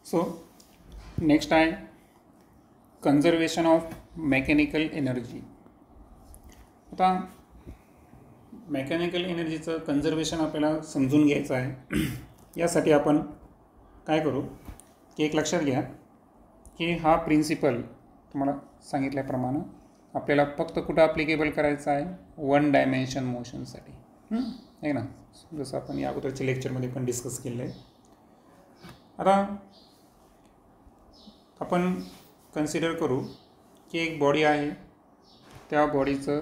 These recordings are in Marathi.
सो नेक्स्ट आहे कन्झर्वेशन ऑफ मेकॅनिकल एनर्जी. आता मेकॅनिकल एनर्जीचं कन्झर्वेशन आपल्याला समजून घ्यायचं आहे. यासाठी आपण काय करू की एक लक्षात घ्या की हा प्रिन्सिपल तुम्हाला सांगितल्याप्रमाणे आपल्याला फक्त कुठं ॲप्लिकेबल करायचं आहे, वन डायमेन्शन मोशनसाठी आहे ना, जसं आपण या अगोदरच्या लेक्चरमध्ये पण डिस्कस केलं आहे. आता आपण कन्सिडर करू की एक बॉडी आहे, त्या बॉडीचं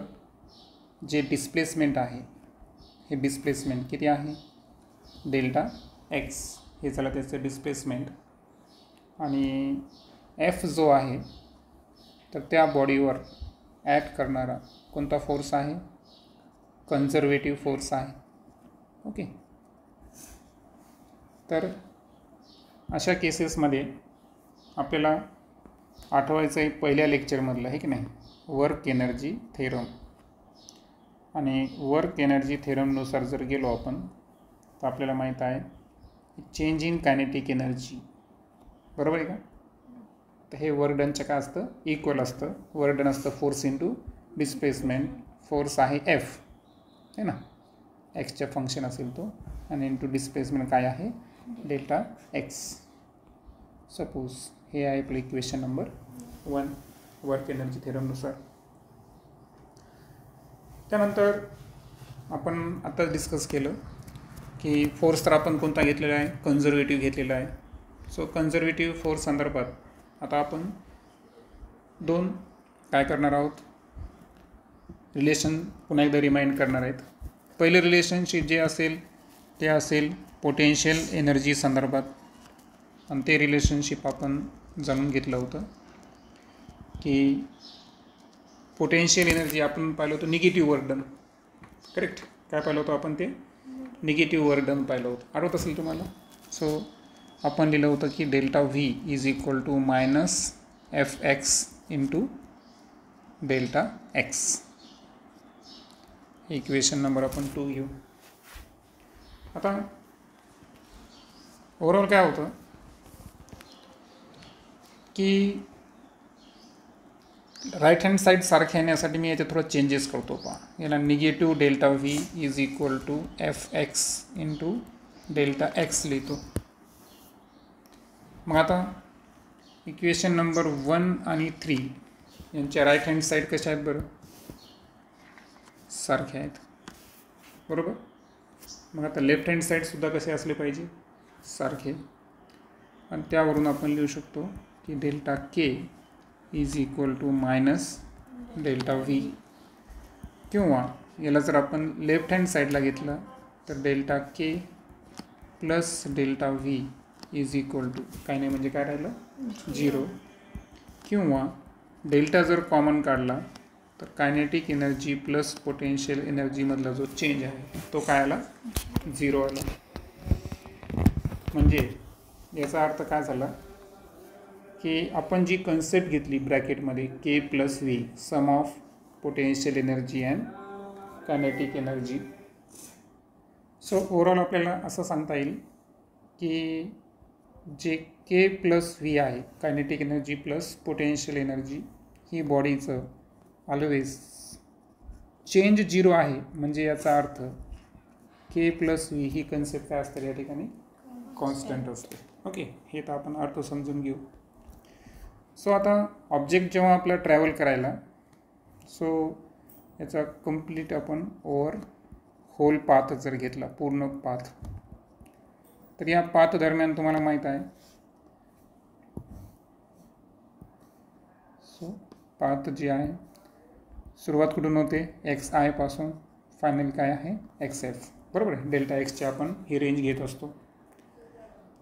जे डिस्प्लेसमेंट आहे, हे डिस्प्लेसमेंट किती आहे, डेल्टा एक्स हे झालं त्याचं डिस्प्लेसमेंट. आणि एफ जो आहे तर त्या बॉडीवर ॲक्ट करणारा कोणता फोर्स आहे, कन्झर्वेटिव्ह फोर्स आहे. ओके, तर अशा केसेसमध्ये आपल्याला आठवायचं आहे पहिल्या लेक्चरमधलं आहे की नाही, वर्क एनर्जी थेरम. आणि वर्क एनर्जी थेरमनुसार जर गेलो आपण तर आपल्याला माहीत आहे चेंज इन कायनेटिक एनर्जी, बरोबर आहे का. तर हे वर्क डनचं काय असतं, इक्वल असतं. वर्क डन असतं फोर्स इंटू डिस्प्लेसमेंट. फोर्स आहे एफ आहे ना, एक्सच्या फंक्शन असेल तो, आणि इंटू डिस्प्लेसमेंट काय आहे, डेल्टा एक्स. सपोज हे आहे आपलं इक्वेशन नंबर 1 वर्क एनर्जी थेरमनुसार. त्यानंतर आपण आता डिस्कस केलं की फोर्स तर आपण कोणता घेतलेला आहे, कन्झर्वेटिव्ह घेतलेला आहे. सो कन्झर्वेटिव्ह फोर्स संदर्भात आता आपण दोन काय करणार आहोत, रिलेशन पुन्हा एकदा रिमाइंड करणार आहेत. पहिलं रिलेशनशिप जे असेल ते असेल पोटेन्शियल एनर्जी संदर्भात, आणि ते रिलेशनशिप आपण जाणून घेतलं होतं की पोटेन्शियल एनर्जी आपण पाहिलं होतं निगेटिव्ह वर्क डन. करेक्ट, काय पाहिलं होतं आपण, ते निगेटिव्ह वर्क डन पाहिलं होतं, आठवत असेल तुम्हाला. सो आपण लिहिलं होतं की delta V is equal to minus F X into delta X. Equation number आपण 2 घेऊ. आता ओव्हरऑल काय होतं की राईट हँड साईड सारखे येण्यासाठी मी याच्यात थोडं चेंजेस करतो. पहा, याला negative delta V is equal to F X into delta X लिहितो. मग आता इक्वेशन नंबर 1 आणि 3 यांच्या राईट हँड साईड कशा आहेत बरं, सारखे आहेत, बरोबर. मग आता लेफ्ट हँड साईडसुद्धा कसे असले पाहिजे, सारखे. आणि त्यावरून आपण लिहू शकतो की delta K is equal to minus delta V, किंवा याला जर आपण लेफ्ट हँड साईडला घेतलं तर delta K plus delta V is equal to काय नाही म्हणजे काय राहिलं, 0. किंवा डेल्टा जर कॉमन काढला तर कायनेटिक एनर्जी प्लस पोटेन्शियल एनर्जीमधला जो चेंज आहे तो काय आला, 0 आला. म्हणजे याचा अर्थ काय झाला की आपण जी कन्सेप्ट घेतली ब्रॅकेटमध्ये K plus V, sum of potential energy and kinetic energy. So overall आपल्याला असं सांगता येईल की जे के प्लस व्ही आहे, kinetic energy plus potential energy, ही बॉडीचं ऑलवेज चेंज 0 आहे. म्हणजे याचा अर्थ के प्लस व्ही ही कन्सेप्ट काय असते या ठिकाणी, कॉन्स्टंट असते. ओके, हे तर आपण अर्थ समजून घेऊ. सो आता ऑब्जेक्ट जेव्हा आपला ट्रॅव्हल करायला, सो याचा कंप्लीट आपण ओव्हर होल पाथ जर घेतला, पूर्ण पाथ, तर या पाथ दरम्यान तुम्हाला माहीत आहे, सो पाथ जे आहे सुरुवात कुठून होते, एक्स आय पासून, फायनल काय आहे एक्स एफ, बरोबर आहे. डेल्टा एक्सची आपण ही रेंज घेत असतो.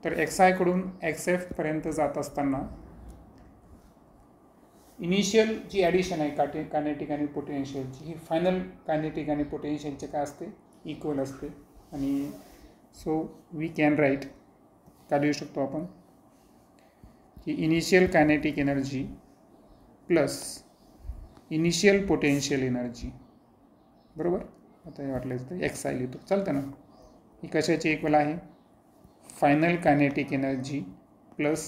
तर एक्स आयकडून एक्स एफपर्यंत जात असताना इनिशियल जी ॲडिशन आहे कायनेटिक आणि पोटेन्शियलची, ही फायनल कायनेटिक आणि पोटेन्शियलचे काय असते, इक्वल असते. आणि सो वी कॅन राईट, काय लिहू शकतो आपण की initial kinetic energy plus initial potential energy, बरोबर. आता हे वाटलं तर एक्स आय लिहितो, चालतं ना. ही कशाची इक्वल आहे, final kinetic energy plus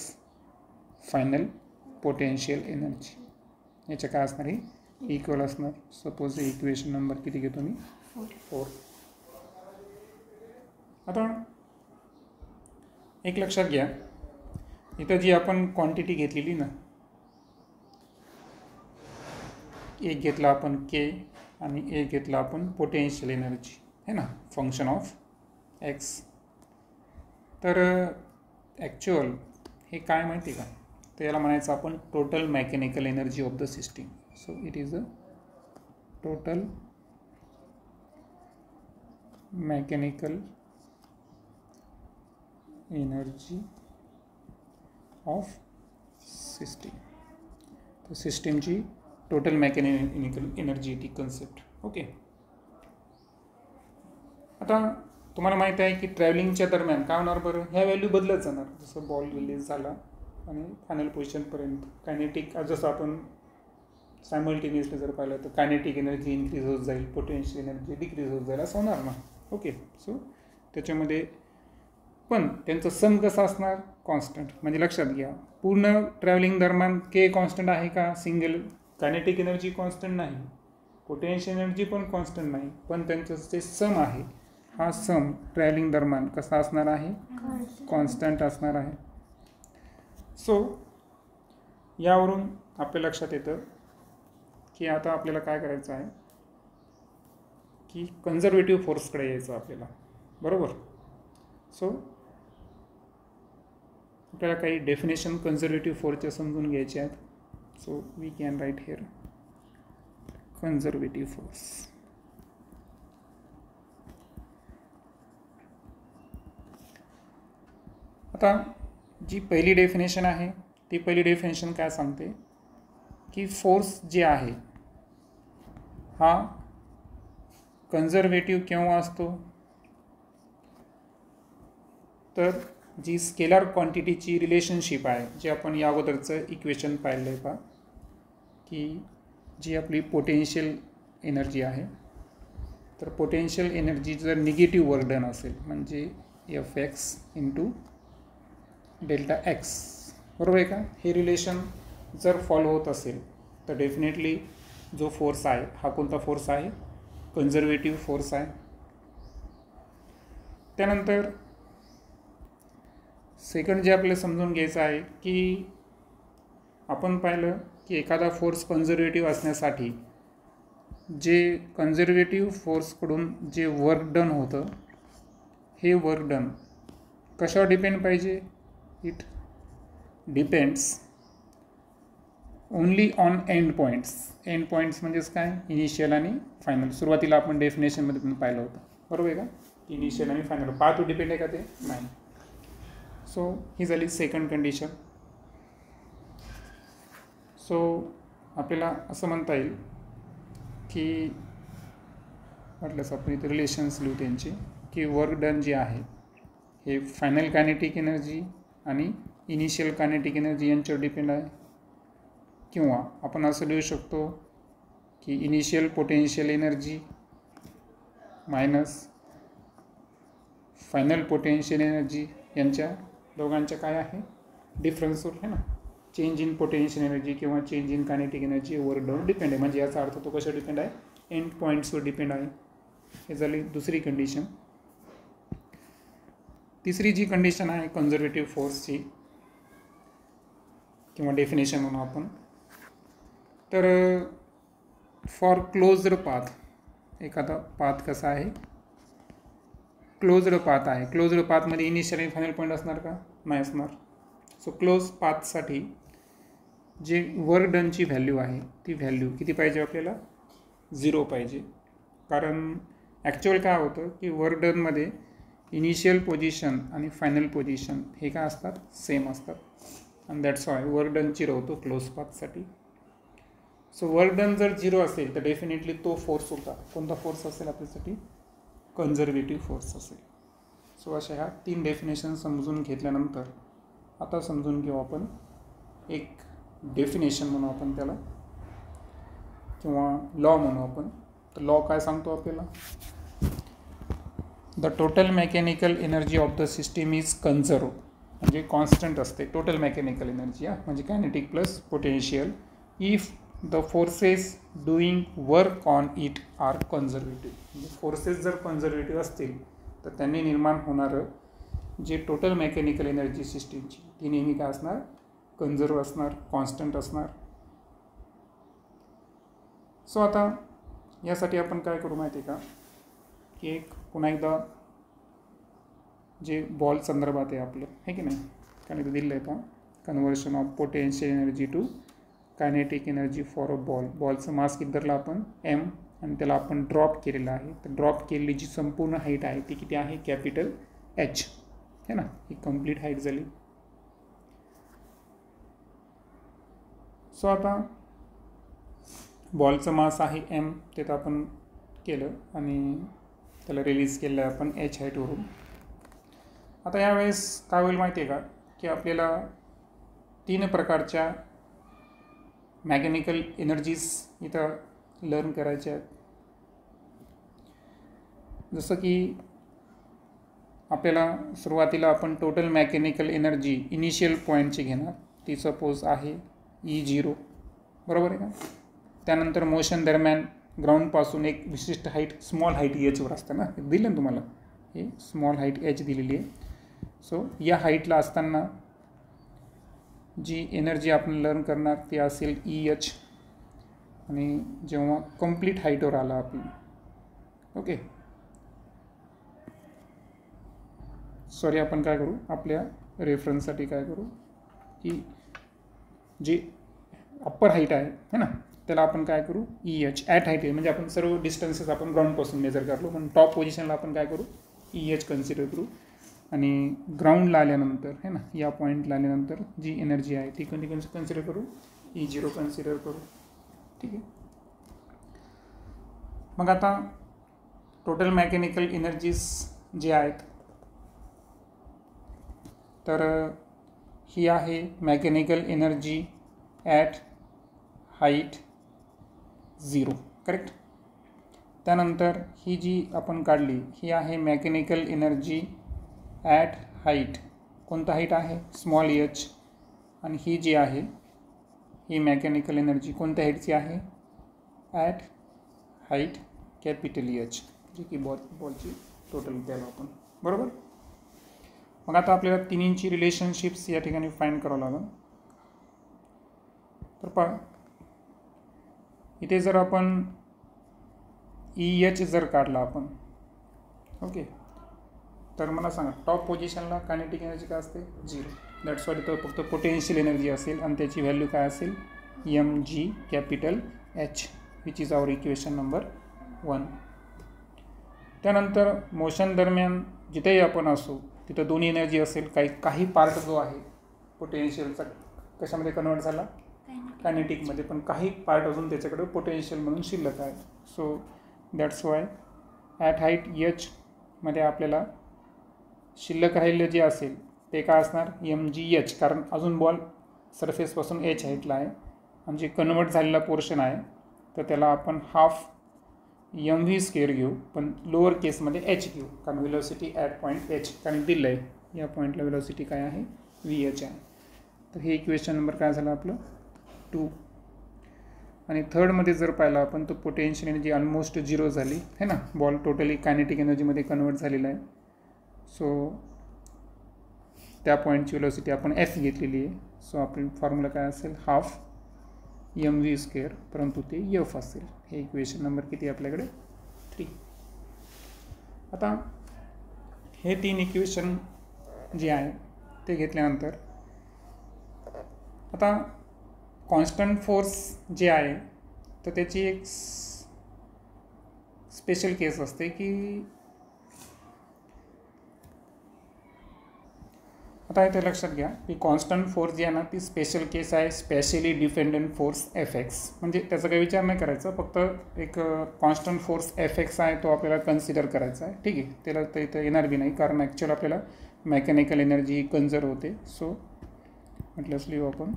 final potential energy याच्या काय असणार आहे इक्वल असणार. सपोज इक्वेशन नंबर किती घेतो मी 4. आता एक लक्षात घ्या, इथं जी आपण क्वांटिटी घेतलेली ना, एक घेतला आपण के आणि एक घेतला आपण पोटेन्शियल एनर्जी है ना, फंक्शन ऑफ एक्स. तर ॲक्च्युअल हे काय माहिती का, तर याला म्हणायचं आपण total mechanical energy of the system. So it is a total mechanical energy of system. तर सिस्टीमची टोटल मेकॅनिकल एनर्जी ती कन्सेप्ट. ओके. आता तुम्हाला माहीत आहे की ट्रॅव्हलिंगच्या दरम्यान काय होणार बरं, ह्या व्हॅल्यू बदलत जाणार. जसं बॉल रिलीज झाला आणि फायनल पोझिशनपर्यंत कायनेटिक, जसं आपण सायमल्टेनियसली जर पाहिलं तर कायनेटिक एनर्जी इन्क्रीज होत जाईल, पोटेन्शियल एनर्जी डिक्रीज होत जाईल, असं होणार ना. ओके. सो त्याच्यामध्ये पण त्यांचं सम कसं असणार, कॉन्स्टंट. म्हणजे लक्षात घ्या, पूर्ण ट्रॅव्हलिंग दरम्यान के कॉन्स्टंट आहे का, सिंगल कायनेटिक एनर्जी कॉन्स्टंट नाही, पोटेन्शियल एनर्जी पण कॉन्स्टंट नाही, पण त्यांचं जे सम आहे हा सम ट्रॅव्हलिंग दरम्यान कसा असणार आहे, कॉन्स्टंट असणार आहे. सो यावरून आपल्या लक्षात येतं की आता आपल्याला काय करायचं आहे की कन्झर्वेटिव्ह फोर्सकडे यायचं आपल्याला, बरोबर. सो आपल्याला काही डेफिनेशन कन्झर्वेटिव्ह फोर्सचे समजून घ्यायचे आहेत. So we can write here conservative force. आता जी पहिली डेफिनेशन आहे ती पहिली डेफिनेशन काय सांगते की फोर्स जे आहे हा कन्झर्वेटिव्ह केव्हा असतो, तर जी स्केलर क्वांटिटीची रिलेशनशिप आहे, जे आपण या अगोदरचं इक्वेशन पाहिलं आहे पहा, की जी आपली पोटेन्शियल एनर्जी आहे, तर पोटेन्शियल एनर्जी जर निगेटिव्ह वर्क डन असेल म्हणजे F X into delta x, बरोबर आहे का. हे रिलेशन जर फॉलो होत असेल तर डेफिनेटली जो फोर्स आहे हा कोणता फोर्स आहे, कन्झर्वेटिव्ह फोर्स आहे. त्यानंतर सेकंड जे आपल्याला समजून घ्यायचं आहे की आपण पाहिलं की एखादा फोर्स कन्झर्वेटिव्ह असण्यासाठी जे कन्झर्वेटिव्ह फोर्सकडून जे वर्क डन होतं हे वर्क डन कशावर डिपेंड पाहिजे, it depends only on end points. End points म्हणजेच काय, इनिशियल आणि फायनल. सुरुवातीला आपण डेफिनेशनमध्ये पण पाहिलं होतं, बरोबर आहे का, इनिशियल आणि फायनल पाथ डिपेंड आहे का, ते नाही. सो ही झाली सेकंड कंडिशन. सो आपल्याला असं म्हणता येईल की म्हटलंच आपण इथे रिलेशन्स लिहू त्यांची, की वर्क डन जे आहे हे फायनल कायनेटिक एनर्जी आणि इनिशियल कायनेटिक एनर्जी यांच्यावर डिपेंड आहे. किंवा आपण असं लिहू शकतो की initial potential energy minus final potential energy यांच्या दोघांच्या काय आहे डिफरन्सवर आहे ना, चेंज इन पोटेन्शियल एनर्जी किंवा change in kinetic energy work डनवर डिपेंड आहे. म्हणजे याचा अर्थ तो कशावर डिपेंड आहे, एंड पॉईंट्सवर डिपेंड आहे. हे झाली दुसरी कंडिशन. तिसरी जी कंडिशन आहे कन्झर्वेटिव्ह फोर्सची किंवा डेफिनेशन म्हणून आपण, तर फॉर क्लोज्ड पाथ, एखादा पाथ कसा आहे, क्लोज्ड पाथ आहे. क्लोज्ड पाथमध्ये इनिशियल आणि फायनल पॉईंट असणार का, नाही असणार. सो क्लोज पाथसाठी जे वर्क डनची व्हॅल्यू आहे ती व्हॅल्यू किती पाहिजे आपल्याला, 0 पाहिजे. कारण ॲक्च्युअल काय होतं की वर्क डनमध्ये इनिशियल पोझिशन आणि फायनल पोझिशन हे काय असतात, सेम असतात. आणि दॅट्स वाय वर्क डन 0 होतो क्लोज पाथसाठी. सो वर्क डन जर 0 असेल तर डेफिनेटली तो फोर्स होता, कोणता फोर्स असेल आपल्यासाठी, कन्झर्वेटिव्ह फोर्स असेल. सो अशा ह्या 3 डेफिनेशन समजून घेतल्यानंतर आता समजून घेऊ आपण एक डेफिनेशन म्हणू आपण त्याला, किंवा लॉ म्हणू आपण. तर लॉ काय सांगतो आपल्याला, the total mechanical energy of the system is conserve म्हणजे कॉन्स्टंट असते टोटल मेकॅनिकल एनर्जी, म्हणजे kinetic plus potential, if the forces doing work on it are conservative. म्हणजे फोर्सेस जर कन्झर्वेटिव्ह असतील तर त्यांनी निर्माण होणारं जे टोटल मेकॅनिकल एनर्जी सिस्टीमची ती नेहमी काय असणार, कन्झर्व असणार, कॉन्स्टंट असणार. सो आता यासाठी आपण काय करू माहिती आहे का, की एक पुन्हा एकदा जे बॉल संदर्भात आहे आपलं, आहे की नाही, कारण इथं दिलं आहे का, conversion of potential energy to kinetic energy for a ball. बॉलचं मास किती धरलं आपण, एम, आणि त्याला आपण ड्रॉप केलेलं आहे. तर ड्रॉप केलेली जी संपूर्ण हाईट आहे ती किती आहे, कॅपिटल एच, है ना, ही कंप्लीट हाईट झाली. सो आता बॉलचं मास आहे एम, ते तर आपण केलं आणि त्याला रिलीज केलं आहे आपण एच हाईटवरून. आता यावेळेस काय होईल माहिती आहे का, की आपल्याला 3 प्रकारच्या मेकॅनिकल एनर्जीज इथं लर्न करायच्या आहेत. जसं की आपल्याला सुरुवातीला आपण टोटल मेकॅनिकल एनर्जी इनिशियल पॉईंटची घेणार, ती सपोज आहे E0, बरोबर आहे का. त्यानंतर मोशन दरम्यान ग्राउंडपासून एक विशिष्ट हाईट, स्मॉल हाईट एचवर असतं ना, दिलं ना तुम्हाला, हे स्मॉल हाईट एच दिलेली आहे. सो या हाईटला असताना जी एनर्जी आपण लर्न करणार ती असेल EH, आणि जेव्हा कंप्लीट हाईटवर आला आपली, ओके, सॉरी आपण काय करू, आपल्या रेफरन्ससाठी काय करू, की जे अप्पर हाईट आहे ना, त्याला आपण काय करू, EH ॲट हाईट आहे, म्हणजे आपण सर्व डिस्टन्सेस आपण ग्राउंडपासून मेजर करलो, पण टॉप पोझिशनला आपण काय करू, EH कन्सिडर करू. आणि ग्राउंडला आल्यानंतर है ना, या पॉईंटला आल्यानंतर जी एनर्जी आहे ती कोणती कन्सिडर करू, E0 कन्सिडर करू, ठीक आहे. मग आता टोटल मेकॅनिकल एनर्जीज जे आहेत, तर ही आहे mechanical energy at height 0, correct. त्यानंतर ही जी आपण काढली ही आहे मेकॅनिकल एनर्जी ॲट हाईट, कोणता हाईट आहे, स्मॉल एच, आणि ही जी आहे ही मेकॅनिकल एनर्जी कोणत्या हाईटची आहे, ॲट हाईट कॅपिटल एच, जी की बॉलची टोटल द्यायला आपण, बरोबर. मग आता आपल्याला तिन्हींची रिलेशनशिप्स या ठिकाणी फाइंड करावं लागेल. तर पहा इथे जर आपण EH जर काढला आपण, ओके, तर मला सांगा टॉप पोझिशनला कायनेटिक एनर्जी काय असते, 0. दॅट्स वाय इथं फक्त पोटेन्शियल एनर्जी असेल आणि त्याची व्हॅल्यू काय असेल, mg capital H, which is our equation number 1. त्यानंतर मोशन दरम्यान जिथेही आपण असू तिथं दोन्ही एनर्जी असेल, काही पार्ट जो आहे पोटेन्शियलचा कशामध्ये कन्वर्ट झाला, कायनेटिकमध्ये, पण काही पार्ट अजून त्याच्याकडे पोटेन्शियल म्हणून शिल्लक आहे. So that's why at height H मध्ये आपल्याला शिल्लक राहिलेलं जे असेल ते काय असणार, mgh, कारण अजून बॉल सरफेसपासून एच हाईटला आहे आणि जे कन्वर्ट झालेला पोर्शन आहे तर त्याला आपण हाफ mv² घेऊ, पण लोअर केसमध्ये h घेऊ, कारण व्हेलॉसिटी ॲट पॉईंट h, कारण दिलं आहे या पॉईंटला व्हेलॉसिटी काय आहे, vh आहे. तर हे इक्वेशन नंबर काय झालं आपलं 2. आणि थर्डमध्ये जर पाहिलं आपण तर पोटेन्शियल एनर्जी ऑलमोस्ट 0 झाली है ना, बॉल टोटली कायनेटिक एनर्जीमध्ये कन्वर्ट झालेला आहे. सो त्या पॉईंटची व्हेलॉसिटी आपण f घेतलेली आहे. सो आपली फॉर्म्युला काय असेल, हाफ mv², परंतु ते f असेल. हे इक्वेशन नंबर किती आपल्याकडे 3. आता हे 3 इक्वेशन जे आहे ते घेतल्यानंतर आता कॉन्स्टंट फोर्स जे आहे तर त्याची एक स्पेशल केस असते की आता इथे लक्षात घ्या की कॉन्स्टंट फोर्स जी आहे ना ती स्पेशल केस आहे, स्पेशली डिपेंडंट फोर्स Fx. म्हणजे त्याचा काही विचार नाही करायचा, फक्त एक कॉन्स्टंट फोर्स Fx आहे तो आपल्याला कन्सिडर करायचा आहे, ठीक आहे. त्याला तर इथं येणार बी नाही, कारण ॲक्च्युअल आपल्याला मेकॅनिकल एनर्जी कन्झर्व होते. सो म्हटलंच लिहू आपण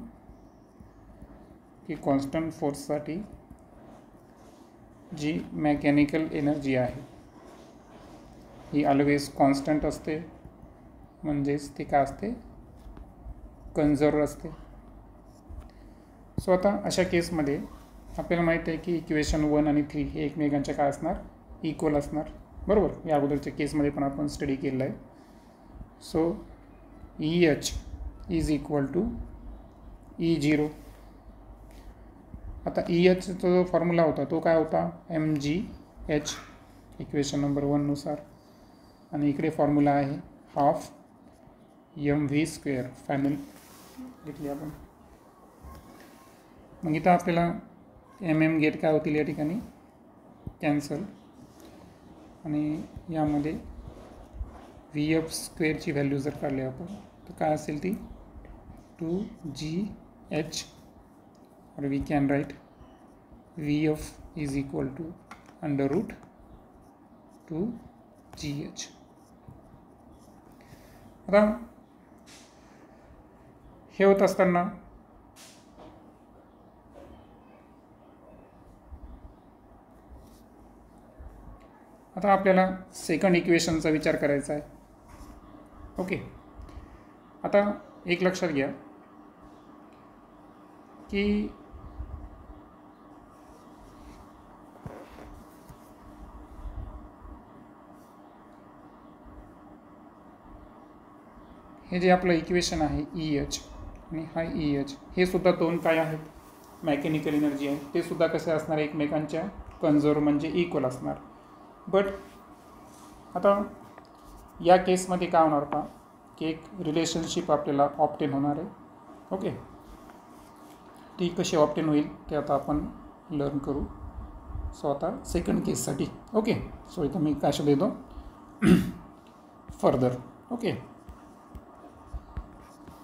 की कॉन्स्टंट फोर्ससाठी जी मेकॅनिकल एनर्जी आहे ही ऑलवेज कॉन्स्टंट असते, म्हणजेच ती काय असते, कन्झर्व असते. सो आता अशा केसमध्ये आपल्याला माहीत आहे की इक्वेशन 1 आणि 3 हे एकमेकांच्या काय असणार, इक्वल असणार. बरोबर, या अगोदरच्या केसमध्ये पण आपण स्टडी केलेला आहे. So EH is equal to E0. आता EHचा जो फॉर्म्युला होता तो काय होता, mgh इक्वेशन नंबर 1 नुसार, आणि इकडे फॉर्म्युला आहे हाफ mv². फायनल घेतली आपण. मग इथं आपल्याला गेट काय होतील या ठिकाणी, कॅन्सल, आणि यामध्ये VF² व्हॅल्यू जर काढली आपण तर काय असेल ती 2gh, or we can write VF is equal to under root 2gh. आता हे होत असताना आता आपल्याला सेकंड इक्वेशनचा विचार करायचा आहे. ओके, आता एक लक्षात घ्या की हे जे आपलं इक्वेशन आहे EH आणि हा EH, हे सुद्धा दोन काय आहेत, मेकॅनिकल एनर्जी आहे. ते सुद्धा कसे असणार, एकमेकांच्या कन्झर्व म्हणजे इक्वल असणार. बट आता या केसमध्ये काय होणार का, की एक रिलेशनशिप आपल्याला ऑब्टेन होणार आहे. ओके, ती कशी ऑब्टेन होईल ते आता आपण लर्न करू. सो आता सेकंड केससाठी ओके, सो इथं मी काय शब्द देतो फर्दर. ओके,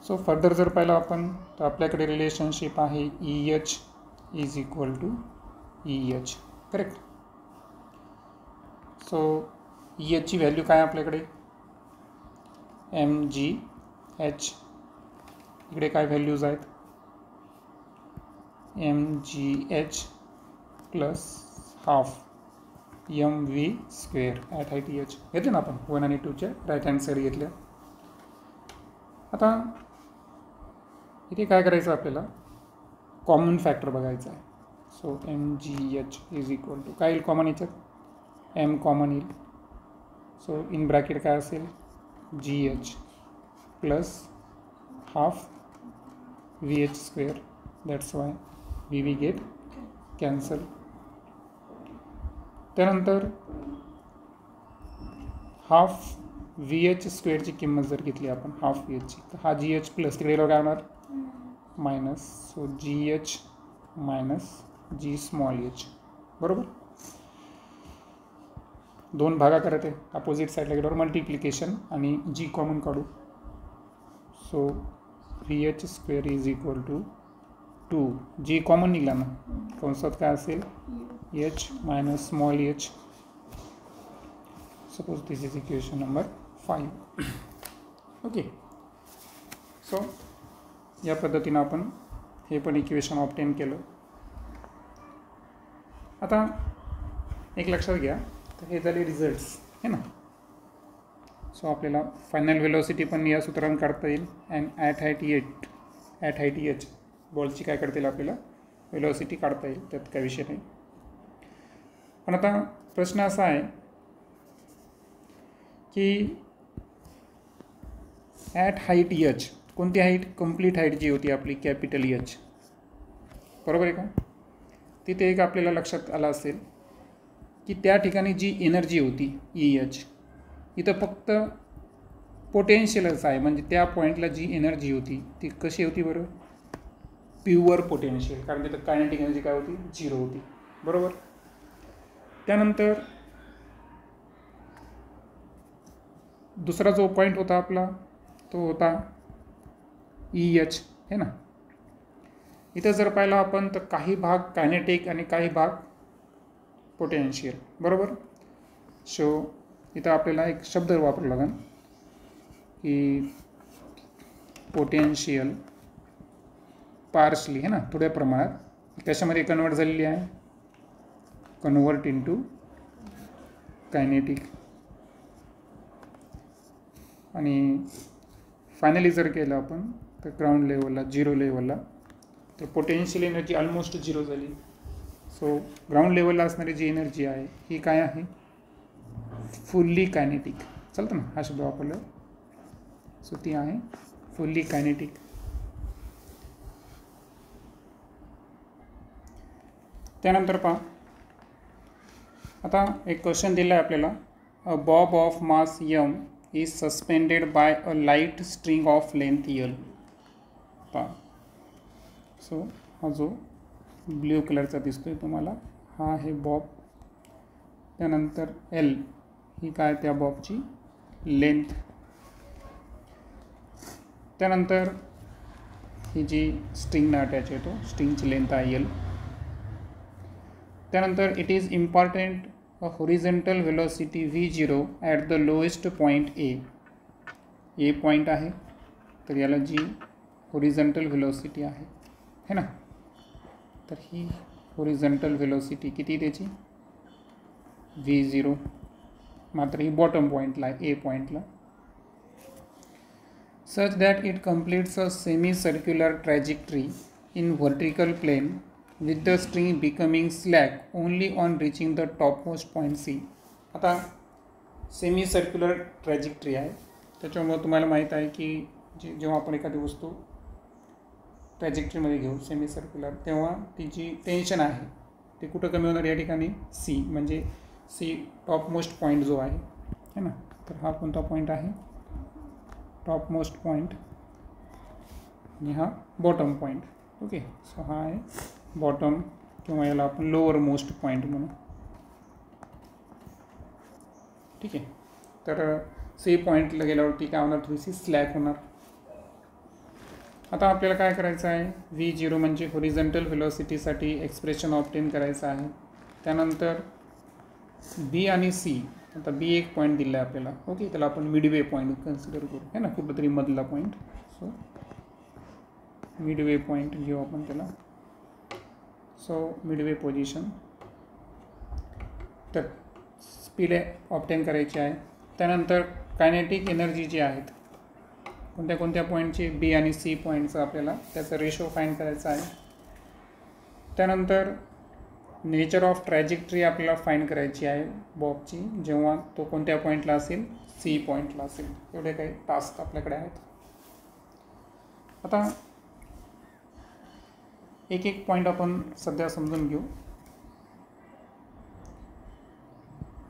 सो फर्दर जर पाहिलं आपण तर आपल्याकडे रिलेशनशिप आहे EH is equal to EH. Correct. So EHची व्हॅल्यू काय आपल्याकडे mgh, इकडे काय व्हॅल्यूज आहेत mgh plus half mv² at height EH घेते ना आपण 1 आणि 2च्या राईट हँड साईड घेतल्या. आता इथे काय करायचं आपल्याला, कॉमन फॅक्टर बघायचा आहे. So mgh is equal to काय येईल कॉमन, याच्यात m कॉमन येईल. सो इन ब्रॅकेट काय असेल gh plus half vh². That's why we get cancel. त्यानंतर हाफ VH² ची किंमत जर घेतली आपण हाफ VHची, तर हा GH प्लस तिकडे काय होणार minus. So GH minus G small h. बरोबर, दोन भागा करत आहे, अपोजिट साईडला गेल्यावर मल्टिप्लिकेशन आणि G कॉमन काढू. So VH² is equal to 2, G common निघाला ना, कंसात काय असेल H minus small h. Suppose this is equation number 5. Okay, so या पद्धतीनं आपण हे पण इक्वेशन ऑब्टेन केलं. आता एक लक्षात घ्या, तर हे झाले रिझल्ट्स है ना. सो आपल्याला फायनल वेलोसिटी पण या सूत्राने काढता येईल, अँड ॲट हाईट EH बॉलची काय करता येईल आपल्याला वेलोसिटी काढता येईल, त्यात काय विषय नाही. पण आता प्रश्न असा आहे की ॲट हाईट EH, कोणती हाईट, कंप्लीट हाईट जी होती आपली कॅपिटल EH, बरोबर आहे का. तिथे एक आपल्याला लक्षात आलं असेल की त्या ठिकाणी जी एनर्जी होती EH, इथं फक्त पोटेन्शियलच आहे. म्हणजे त्या पॉईंटला जी एनर्जी होती ती कशी होती बरं, प्युअर पोटेन्शियल, कारण तिथं कायनेटिक एनर्जी काय होती 0 होती. बरोबर. त्यानंतर दुसरा जो पॉईंट होता आपला तो होता EH है ना. इथं जर पाहिलं आपण तर काही भाग कायनेटिक आणि काही भाग पोटेन्शियल. बरोबर. सो इथं आपल्याला एक शब्द वापरावा लागेल की पोटेन्शियल पार्शली है ना, थोड्या प्रमाणात कशामध्ये कन्वर्ट झालेली आहे, कन्वर्ट इनटू कायनेटिक. आणि फायनली जर केलं आपण तर ग्राउंड लेवलला 0 लेवलला तर पोटेन्शियल एनर्जी ऑलमोस्ट 0 झाली. सो ग्राउंड लेवलला असणारी जी एनर्जी आहे ही काय आहे, फुल्ली कायनेटिक. चालतं ना हा शब्द वापरला. सो ती आहे फुल्ली कायनेटिक. त्यानंतर पहा, आता एक क्वेश्चन दिला आहे आपल्याला. A bob of mass m is suspended by a light string of length l. पहा, सो हा जो ब्ल्यू कलरचा दिसतोय तुम्हाला हा आहे बॉब. त्यानंतर l ही काय त्या बॉबची लेंथ. त्यानंतर ही जी स्ट्रिंगनं अटॅच येतो स्ट्रिंगची लेंथ आहे l. त्यानंतर it is important a horizontal velocity v0 at the lowest point A point आहे. तर याला जी हॉरिझॉन्टल वेलोसिटी आहे है ना, तर ही हॉरिझॉन्टल वेलोसिटी किती त्याची v0, मात्र ही बॉटम पॉईंटला आहे, ए पॉईंटला. Such that it completes a semi circular trajectory in vertical plane with the string becoming slack only on reaching the topmost point C. आता सेमी सर्क्युलर ट्रॅजेक्टरी आहे, त्याच्यामुळे तुम्हाला माहीत आहे की जेव्हा आपण एखादी वस्तू ट्रॅजेक्टरीमध्ये घेऊ सेमी सर्क्युलर, तेव्हा ती जी टेन्शन आहे ते कुठं कमी होणार या ठिकाणी C, म्हणजे C टॉपमोस्ट पॉईंट जो आहे है ना. तर हा कोणता पॉईंट आहे, टॉपमोस्ट पॉईंट, आणि हा बॉटम पॉईंट. ओके, सो हा आहे बॉटम किंवा याला आपण लोअर मोस्ट पॉईंट म्हणू. ठीक आहे, तर सी पॉईंटला गेल्यावरती काय होणार, थोडीशी स्लॅक होणार. आता आपल्याला काय करायचं आहे, v0 म्हणजे हॉरिझॉन्टल वेलोसिटीसाठी एक्सप्रेशन ऑब्टेन करायचं आहे. त्यानंतर बी आणि सी, आता बी एक पॉईंट दिला आहे आपल्याला. ओके, त्याला आपण मिडवे पॉईंट कन्सिडर करू है ना, कुठंतरी मधला पॉईंट. सो मिडवे पॉईंट घेऊ आपण त्याला. So Midway position. तर स्पीड ऑब्टेन करायची आहे. त्यानंतर कायनेटिक एनर्जी जी आहेत कोणत्या कोणत्या पॉईंटची, बी आणि सी पॉईंटचं आपल्याला त्याचा रेशो फाइंड करायचा आहे. त्यानंतर नेचर ऑफ ट्रॅजेक्टरी आपल्याला फाइंड करायची आहे बॉबची, जेव्हा तो कोणत्या पॉईंटला असेल, सी पॉईंटला असेल. एवढे काही टास्क आपल्याकडे आहेत. आता एक एक पॉईंट आपण सध्या समजून घेऊ.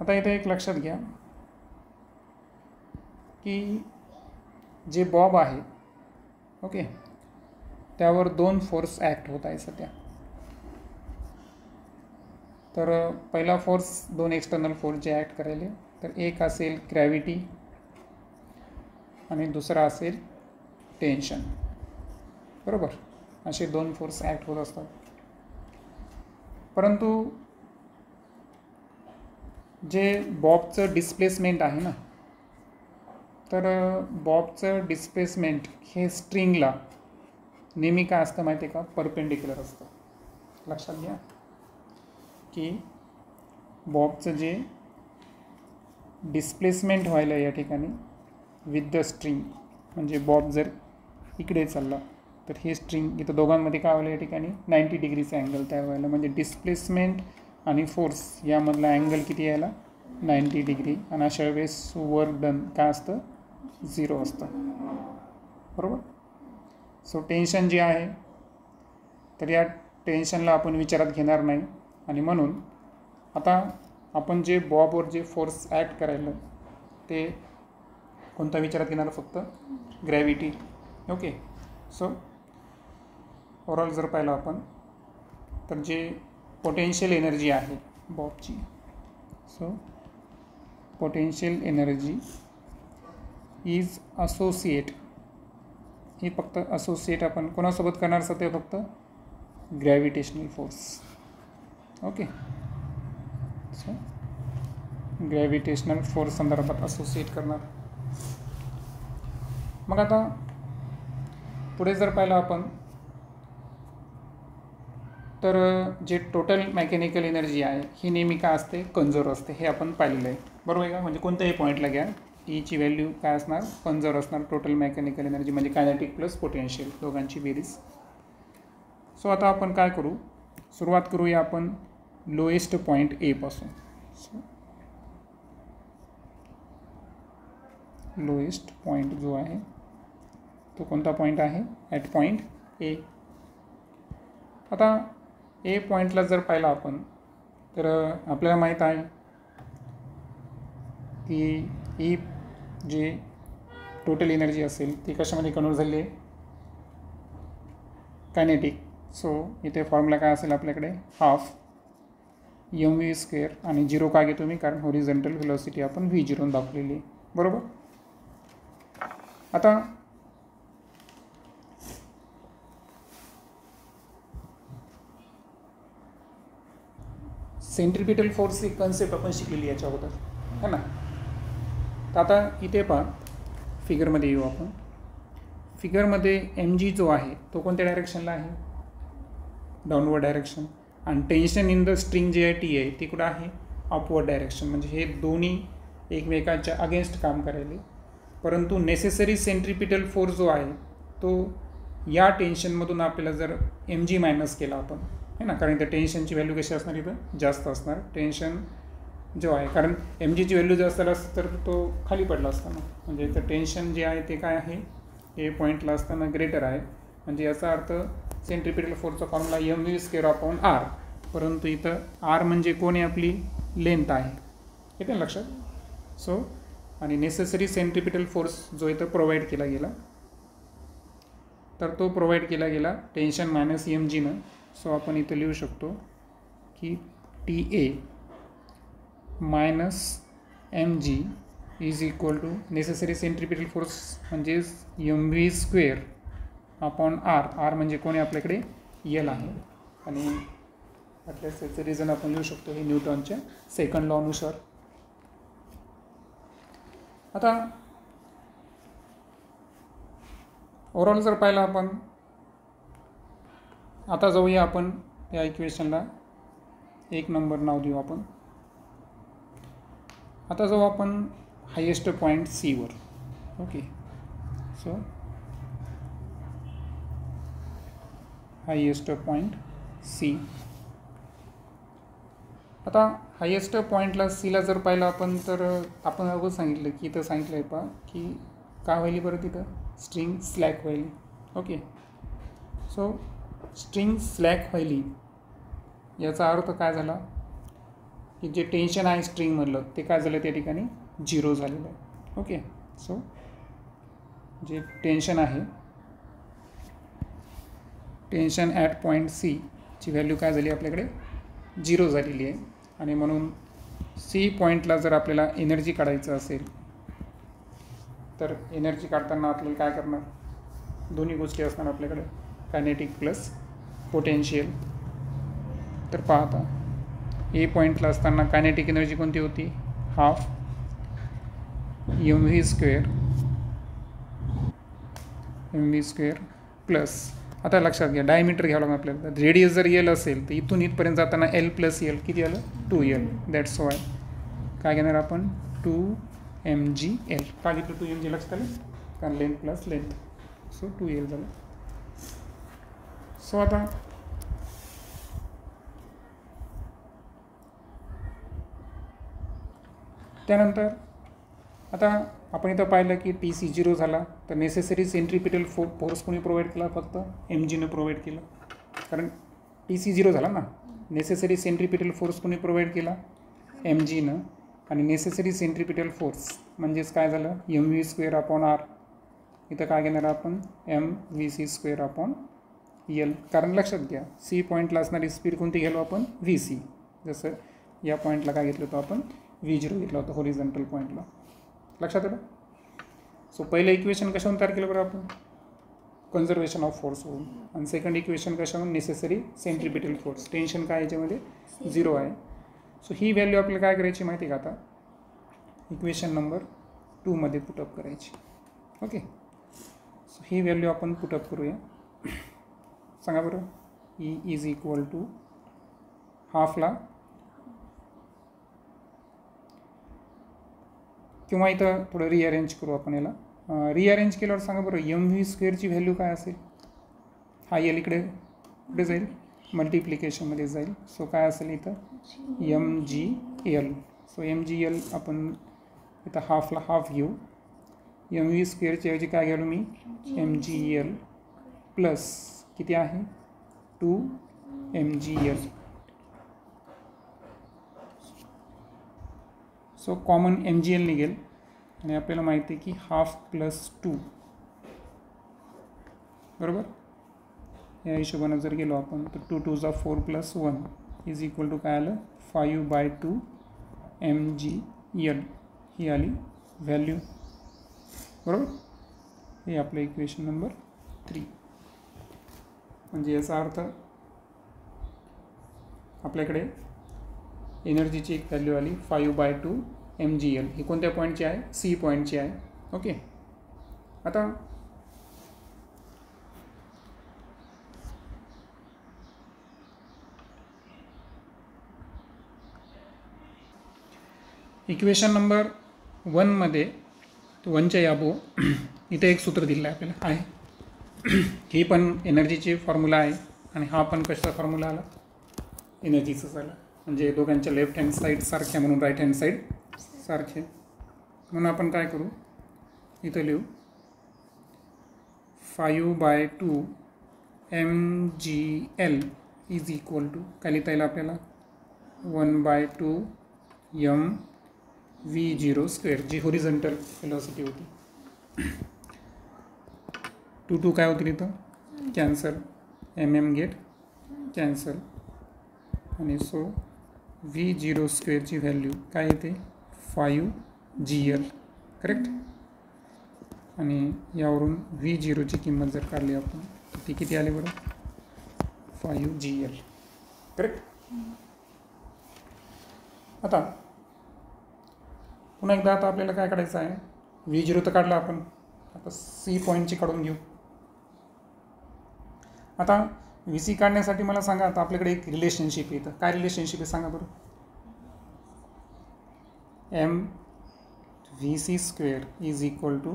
आता इथे एक लक्षात घ्या की जे बॉब आहे ओके, त्यावर 2 फोर्स ॲक्ट होत आहे सध्या. तर पहिला फोर्स, 2 एक्सटर्नल फोर्स जे ॲक्ट करायले, तर एक असेल ग्रॅव्हिटी आणि दुसरा असेल टेन्शन. बरोबर, असे 2 फोर्स ॲक्ट होत असतात. परंतु जे बॉबचं डिस्प्लेसमेंट आहे ना, तर बॉबचं डिस्प्लेसमेंट हे स्ट्रिंगला नेहमी काय असतं माहिती आहे का, परपेंडिक्युलर असतं. लक्षात घ्या की बॉबचं जे डिस्प्लेसमेंट व्हायला या ठिकाणी विथ द स्ट्रिंग, म्हणजे बॉब जर इकडे चालला तर हे स्ट्रिंग इथं दोघांमध्ये काय व्हायला या ठिकाणी 90 डिग्रीचा अँगल तयार व्हायला, म्हणजे डिस्प्लेसमेंट आणि फोर्स यामधला अँगल किती यायला 90 डिग्री. आणि अशा वेळेस वर्क डन काय असतं, 0 असतं. बरोबर. सो टेन्शन जे आहे तर या टेन्शनला आपण विचारात घेणार नाही, आणि म्हणून आता आपण जे बॉबवर जे फोर्स ॲक्ट करायला ते कोणता विचारात घेणार, फक्त ग्रॅव्हिटी. ओके. सो ओव्हरऑल जर पाहिलं आपण तर जे पोटेन्शियल एनर्जी आहे बॉबची, so potential energy is associate, ही फक्त असोसिएट आपण कोणासोबत करणार असतं, ते फक्त gravitational force. Okay. So gravitational force संदर्भात असोसिएट करणार. मग आता पुढे जर पाहिलं आपण तर जे टोटल मेकॅनिकल एनर्जी आहे ही नेहमी काय असते, कन्झर्व असते. हे आपण पाहिलेलं आहे. बरोबर आहे का, म्हणजे कोणत्याही पॉईंटला घ्या, ईची व्हॅल्यू काय असणार, कंजर्व असणार, टोटल मेकॅनिकल एनर्जी म्हणजे कायनेटिक प्लस पोटेन्शियल दोघांची बेरीज. सो आता आपण काय करू, सुरुवात करूया आपण लोएस्ट पॉईंट ए पासून. सो लोएस्ट पॉईंट जो आहे तो कोणता पॉईंट आहे, ॲट पॉईंट ए. आता ए पॉईंटला जर पाहिला आपण तर आपल्याला माहीत आहे की ही जी टोटल एनर्जी असेल ती कशामध्ये कन्वर्ट झाली आहे, कायनेटिक. सो इथे फॉर्म्युला काय असेल आपल्याकडे, हाफ mv². आणि 0 का घेतो मी, कारण हॉरिझॉन्टल व्हेलॉसिटी आपण v0 दाखवलेली आहे, बरोबर. आता सेंट्रिपिटल फोर्स ही कन्सेप्ट आपण शिकलेली याच्या अगोदर है ना. तर आता इथे पहा, फिगरमध्ये येऊ आपण. फिगरमध्ये mg जो आहे तो कोणत्या डायरेक्शनला आहे, डाऊनवर्ड डायरेक्शन. आणि टेन्शन इन द स्ट्रिंग जी आहे टी आहे ती कुठं आहे, अपवर्ड डायरेक्शन. म्हणजे हे दोन्ही एकमेकांच्या अगेन्स्ट काम करायले. परंतु नेसेसरी सेंट्रिपिटल फोर्स जो आहे तो या टेन्शनमधून आपल्याला जर mg मायनस केला आपण है ना, कारण त्या टेन्शनची व्हॅल्यू कशी असणार, इथं जास्त असणार टेन्शन जो आहे, कारण mgची व्हॅल्यू जास्त असतं तर तो खाली पडला असता ना. म्हणजे इथं टेन्शन जे आहे ते काय आहे, ए पॉईंटला असताना ग्रेटर आहे. म्हणजे याचा अर्थ सेंट्रिपिटल फोर्सचा फॉर्म्युला mv²/r. परंतु इथं r म्हणजे कोण आहे, आपली लेंथ आहे, येते ना लक्षात. सो आणि नेसेसरी सेंट्रिपिटल फोर्स जो इथं प्रोव्हाइड केला गेला तर तो प्रोव्हाइड केला गेला टेन्शन मायनस mgनं. सो आपण इथं लिहू शकतो की TA minus mg is equal to necessary centripetal force म्हणजेच mv²/r. r म्हणजे कोण आहे आपल्याकडे, L आहे. आणि ॲटलीस्ट याचं रिझन आपण लिहू शकतो हे न्यूटनच्या सेकंड लॉ नुसार. आता ओव्हरऑल जर पाहिलं आपण, आता जाऊया आपण या इक्वेशनला 1 नंबर नाव देऊ आपण. आता जाऊ आपण हायेस्ट पॉईंट सी वर. Okay, so highest point C. आता हायेस्ट पॉईंटला सीला जर पाहिलं आपण तर आपण अगोदर सांगितलं की इथं सांगितलं आहे पहा की काय व्हायली बरं, तिथं स्ट्रिंग स्लॅक व्हायली. ओके, सो स्ट्रिंग स्लॅक व्हायली याचा अर्थ काय झाला की जे टेन्शन आहे स्ट्रिंगमधलं ते काय झालं, त्या ठिकाणी 0 झालेलं आहे. ओके, सो जे टेन्शन आहे, टेन्शन ॲट पॉईंट सी ची व्हॅल्यू काय झाली आपल्याकडे 0 झालेली आहे. आणि म्हणून सी पॉईंटला जर आपल्याला एनर्जी काढायचं असेल तर एनर्जी काढताना आपल्याला काय करणार, दोन्ही गोष्टी असणार आपल्याकडे, कायनेटिक प्लस पोटेन्शियल. तर पाहता ए पॉईंटला असताना कायनेटिक एनर्जी कोणती होती, हाफ mv² प्लस, आता लक्षात घ्या डायमीटर घ्यावं लागणार आपल्याला. रेडियस जर L असेल तर इथून इथपर्यंत जाताना L + L किती आलं, 2L. दॅट्स वाय काय घेणार आपण 2mgL. का घेतलं 2mg लक्षात आलं, कारण length plus length, so 2L झालं. सो आता त्यानंतर आता आपण इथं पाहिलं की TC 0 झाला तर नेसेसरी सेंट्रिपिटल फोर्स कोणी प्रोव्हाइड केला, फक्त mgनं प्रोव्हाइड केलं, कारण TC 0 झाला ना. नेसेसरी सेंट्रिपिटल फोर्स कोणी प्रोव्हाइड केला, mgनं. आणि नेसेसरी सेंट्रिपिटल फोर्स म्हणजेच काय झालं, mv²/r. इथं काय घेणार आपण mvc²/L. कारण लक्षात घ्या सी पॉईंटला असणारी स्पीड कोणती घ्यालो आपण, vc. जसं या पॉईंटला काय घेतलं होतं आपण, v0 घेतला होता हॉरिझॉन्टल पॉईंटला, लक्षात आलं. सो पहिलं इक्वेशन कशावरून तयार केलं बरं आपण, कन्झर्वेशन ऑफ फोर्सवरून. आणि सेकंड इक्वेशन कशावरून, नेसेसरी सेंट्रिपिटल फोर्स. टेन्शन काय याच्यामध्ये 0 आहे. सो ही व्हॅल्यू आपल्याला काय करायची माहिती आहे का, आता इक्वेशन नंबर 2 मध्ये पुटअप करायची. ओके, सो ही व्हॅल्यू आपण पुटअप करूया. सांगा बरं, E इज इक्वल टू हाफला किंवा इथं थोडं रिअरेंज करू आपण याला. रिअरेंज केल्यावर सांगा बरं एम व्ही स्क्वेअरची व्हॅल्यू काय असेल. हा यल इकडे कुठे जाईल, मल्टिप्लिकेशनमध्ये जाईल. सो काय असेल इथं M G L. So M G L आपण इथं हाफला हाफ घेऊ. एम व्ही स्क्वेअरच्या ऐवजी काय घ्यालो मी एम जी एल प्लस किती आहे 2 M G L. So common M G L निघेल आणि आपल्याला माहिती आहे की हाफ प्लस 2 बरोबर. या हिशोबानं जर गेलो आपण तर 2 2 जा 4 प्लस 1 इज इक्वल टू काय आलं 5/2 एम जी एल. ही आली व्हॅल्यू बरोबर. हे आपलं इक्वेशन नंबर 3. म्हणजे याचा अर्थ आपल्याकडे एनर्जीची एक व्हॅल्यू आली 5/2 एम जी एल. ही कोणत्या पॉईंटची आहे, सी पॉईंटची आहे. ओके. आता इक्वेशन नंबर 1मध्ये 1च्या याबो इथे एक सूत्र दिलं आहे आपल्याला आहे. ही पण एनर्जीची फॉर्म्युला आहे आणि हा पण कशाचा फॉर्म्युला आला, एनर्जीचाच आला. म्हणजे दोघांच्या लेफ्ट हँड साईड सारख्या म्हणून राईट हँड साईड सारखे. म्हणून आपण काय करू इथं लिहू 5/2 M G L is equal to काय लिहिता येईल आपल्याला 1/2 एम V0 स्क्वेअर जी होरिझॉन्टल वेलोसिटी होती. 2 2 काय होतील इथं कॅन्सल, एम गेट कॅन्सल आणि सो V0 स्क्वेअरची व्हॅल्यू काय येते 5GL करेक्ट. आणि यावरून V0ची किंमत जर काढली आपण तर ती किती आली बरं 5GL करेक्ट. आता पुन्हा एकदा आता आपल्याला काय काढायचं आहे V0 तर काढला आपण, आता सी पॉईंटची काढून घेऊ. आता VC काढण्यासाठी मला सांगा आता आपल्याकडे एक रिलेशनशिप येतं. काय रिलेशनशिप आहे सांगा बरं. MVC square is equal to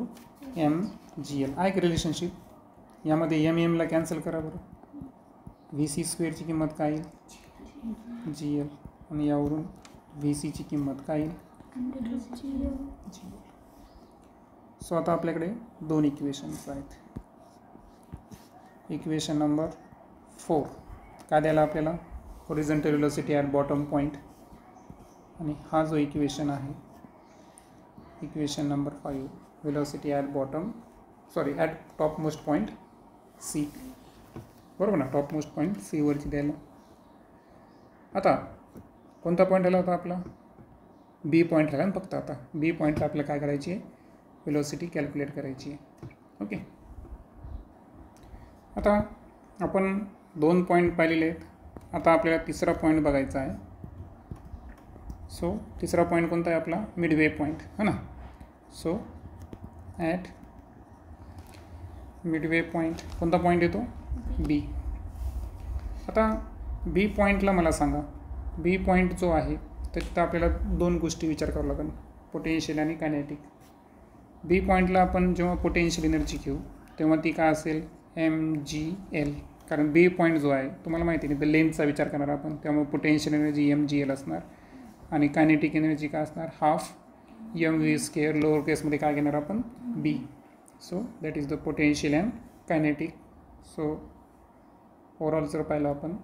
MGL आहे एक रिलेशनशिप. यामध्ये एमला कॅन्सल करा बरं. VC स्क्वेअरची किंमत काय येईल GL आणि यावरून VCची किंमत काय येईल GL. सो आता आपल्याकडे 2 इक्वेशन्स आहेत. इक्वेशन नंबर 4 काय द्यायला आपल्याला horizontal velocity at bottom point. आणि हा जो इक्वेशन आहे equation number 5 velocity at bottom at top most point C बरोबर ना. टॉप मोस्ट पॉईंट सी वरची द्यायला. आता कोणता पॉईंट आला होता आपला बी पॉईंट आला ना फक्त. आता बी पॉईंटला आपल्याला काय करायची आहे वेलोसिटी कॅल्क्युलेट करायची आहे. ओके. आता आपण 2 पॉईंट पाहिलेले आहेत. आता आपल्याला तिसरा पॉईंट बघायचा आहे. सो तिसरा पॉईंट कोणता आहे आपला मिडवे पॉईंट है ना. सो ॲट मिडवे पॉईंट कोणता पॉईंट येतो बी. आता बी पॉईंटला मला सांगा बी पॉईंट जो आहे तर तिथं आपल्याला 2 गोष्टी विचार करावं लागेल पोटेन्शियल आणि कायनेटिक. बी पॉईंटला आपण जेव्हा पोटेन्शियल एनर्जी घेऊ तेव्हा ती काय असेल MGL. कारण बी पॉईंट जो आहे तुम्हाला माहिती नाही तर लेंथचा विचार करणार आपण त्यामुळे पोटेन्शियल एनर्जी MGL असणार आणि कायनेटिक एनर्जी काय असणार हाफ MV स्क्वेअर. लोअर केसमध्ये काय घेणार आपण B. So that is the potential and kinetic. So overall जर पाहिलं आपण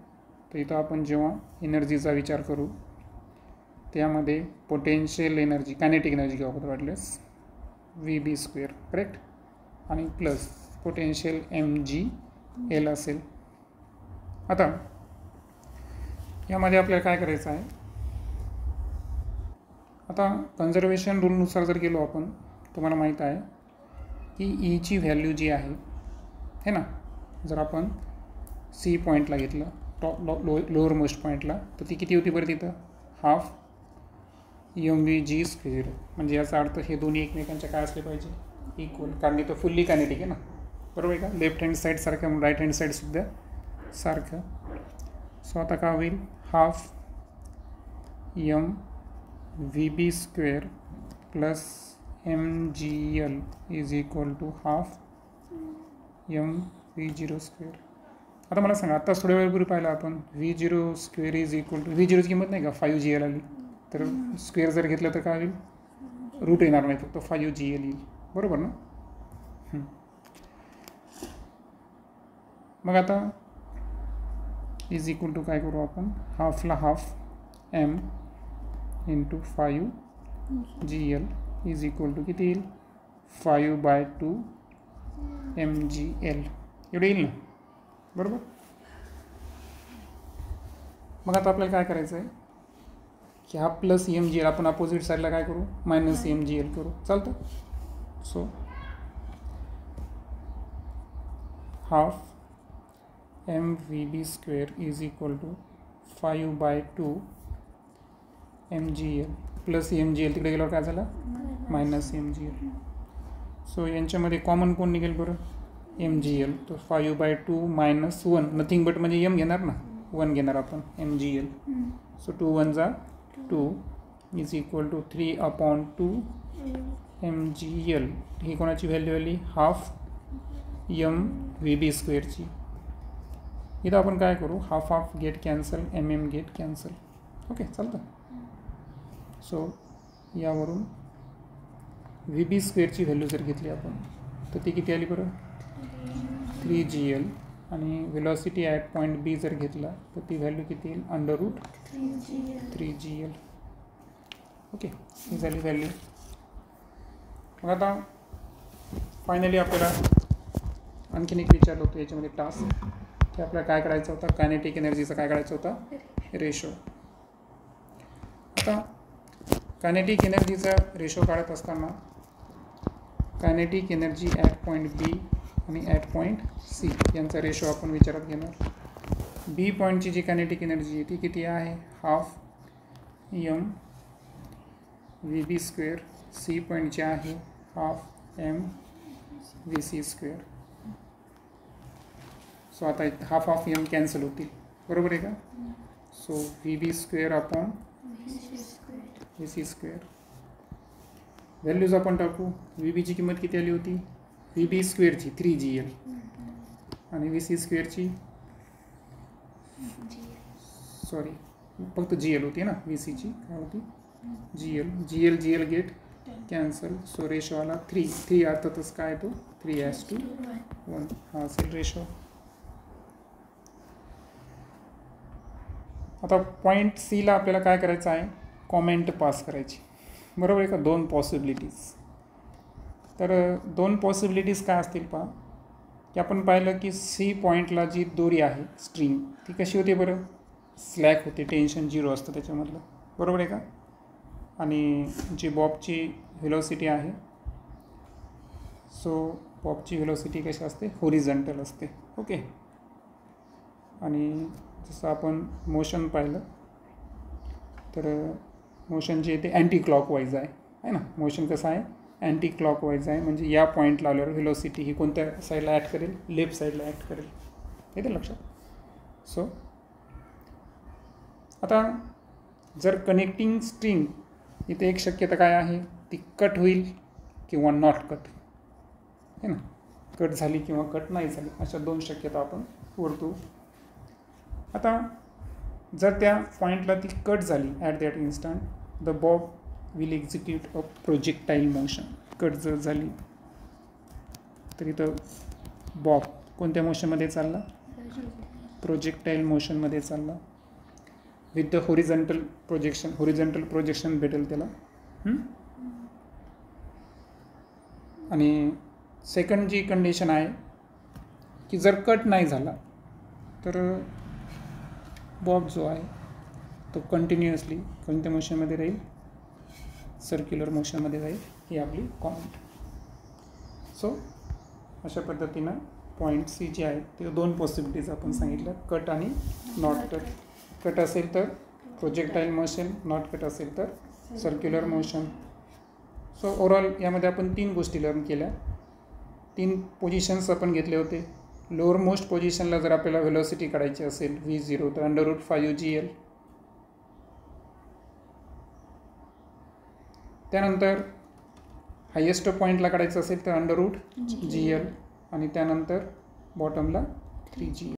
तर इथं आपण जेव्हा एनर्जीचा विचार करू त्यामध्ये पोटेन्शियल एनर्जी कायनेटिक एनर्जी घेऊ अगोदर वाटल्यास VB स्क्वेअर करेक्ट आणि प्लस पोटेन्शियल MGL असेल. आता यामध्ये आपल्याला काय करायचं आहे आता कन्झर्वेशन रूलनुसार जर गेलो आपण तुम्हाला माहीत आहे की ईची व्हॅल्यू जी आहे है ना. जर आपण सी पॉईंटला घेतलं टॉप लोअर मोस्ट पॉईंटला तर ती किती होती बरं तिथं हाफ MVG स्क्वेअर. म्हणजे याचा अर्थ हे दोन्ही एकमेकांच्या काय असले पाहिजे इक्वल. कारण इथं फुल्ली कायनेटिक आहे ना बरोबर आहे का. लेफ्ट हँड साईड सारखं म्हणून राईट हँड साईडसुद्धा सारखं. सो आता काय होईल half MVB square plus mgl is equal to half mv0 square. आता मला सांगा, आता थोड्या वेळापूर्वी पाहिलं आपण v0 square is equal to v0ची किंमत नाही का 5gl आली, तर स्क्वेअर जर घेतलं तर काय होईल, रूट येणार नाही, फक्त 5gl येईल. बरोबर ना. मग आता इज इक्वल टू काय करू आपण, हाफला half m into 5gl is equal to किती येईल, 5/2 mgl एवढं येईल ना. बरोबर. मग आता आपल्याला काय करायचं आहे की हा प्लस mgl आपण अपोजिट साईडला काय करू, मायनस mgl करू. चालतं. So half mvb square is equal to 5/2 mgl plus mgl तिकडे गेल्यावर काय झालं, मायनस mgl. सो यांच्यामध्ये कॉमन कोण निघेल बरं, mgl. तो 5/2 मायनस 1 नथिंग बट म्हणजे m घेणार ना, 1 घेणार आपण mgl. सो 2 1 जा 2 इज इक्वल टू 3/2 mgl. ही कोणाची व्हॅल्यू आली, हाफ mvb स्क्वेअरची. इथं आपण काय करू, half half get cancel, get cancel. Okay, चालतं. सो यावरून vb स्क्वेअरची व्हॅल्यू जर घेतली आपण तर ती किती आली बरं, 3gl. आणि वेलॉसिटी ॲट पॉईंट बी जर घेतला तर ती व्हॅल्यू किती येईल, √3gl. ओके, ही झाली व्हॅल्यू. मग आता फायनली आपल्याला आणखीन एक विचारलं होतं याच्यामध्ये टास्क, की आपल्याला काय करायचं होतं, कायनेटिक एनर्जीचा काय करायचं होता, रेशो. आता कायनेटिक एनर्जीचा रेशो काढत असताना कायनेटिक एनर्जी ॲट पॉईंट बी आणि ॲट पॉईंट सी यांचा रेशो आपण विचारात घेणार. बी पॉईंटची जी कायनेटिक एनर्जी आहे ती किती आहे, हाफ mvb स्क्वेअर. सी पॉईंटची आहे हाफ mvc स्क्वेअर. सो आता हाफ ऑफ m कॅन्सल होतील. बरोबर आहे का. So vb square upon vc square. Values आपण टाकू. vbची किंमत किती आली होती, vb स्क्वेअरची 3gl आणि vc स्क्वेअरची सॉरी फक्त gl होती ना, vcची काय होती gl get cancel. So ratio आला 3 अर्थातच काय तो 3:1 हा असेल रेशो. आता पॉईंट सीला आपल्याला काय करायचं आहे, कॉमेंट पास करायची. बरोबर आहे का. 2 पॉसिबिलिटीज. तर 2 पॉसिबिलिटीज काय असतील पहा, की आपण पाहिलं की सी पॉईंटला जी दोरी आहे स्ट्रिंग ती कशी होते बरं, स्लॅक होते, टेन्शन 0 असतं त्याच्यामधलं. बरोबर आहे का. आणि जी बॉबची व्हेलॉसिटी आहे, सो बॉबची व्हेलॉसिटी कशी असते, होरिझॉन्टल असते. ओके. आणि जसं आपण मोशन पाहिलं तर मोशन जे ते अँटी क्लॉकवाईज आहे ना. मोशन कसं आहे, अँटी क्लॉकवाईज आहे. म्हणजे या पॉईंटला आल्यावर व्हेलॉसिटी ही कोणत्या साईडला ॲक्ट करेल, लेफ्ट साईडला ॲक्ट करेल. येते लक्षात. सो आता जर कनेक्टिंग स्ट्रिंग इथे एक शक्यता काय आहे, ती कट होईल किंवा नॉट कट आहे ना. कट झाली किंवा कट नाही झाली, अशा 2 शक्यता आपण वर्तू. आता जर त्या पॉईंटला ती कट झाली at that instant, the Bob will execute a projectile motion. Cut जर झाली तर इथं बॉब कोणत्या मोशनमध्ये चालला, प्रोजेक्टाईल मोशनमध्ये चालला. विथ द होरिझॉन्टल प्रोजेक्शन भेटेल त्याला. आणि सेकंड जी कंडिशन आहे की जर कट नाही झाला तर बॉब जो आहे तो कंटिन्युअसली कोणत्या मोशनमध्ये राहील, सर्क्युलर मोशनमध्ये राहील. ही आपली कॉमेंट. सो अशा पद्धतीनं पॉईंट सी जे आहे ते 2 पॉसिबिलिटीज आपण सांगितल्या, कट आणि नॉट कट. कट असेल तर प्रोजेक्टाईल मोशन, नॉट कट असेल तर सर्क्युलर मोशन. सो ओव्हरऑल यामध्ये आपण 3 गोष्टी लर्न केल्या. 3 पोझिशन्स आपण घेतले होते. लोअर मोस्ट पोझिशनला जर आपल्याला व्हेलॉसिटी काढायची असेल v0 तर √5gl. त्यानंतर हायेस्ट पॉईंटला काढायचं असेल तर अंडर रूट GL आणि त्यानंतर बॉटमला 3G.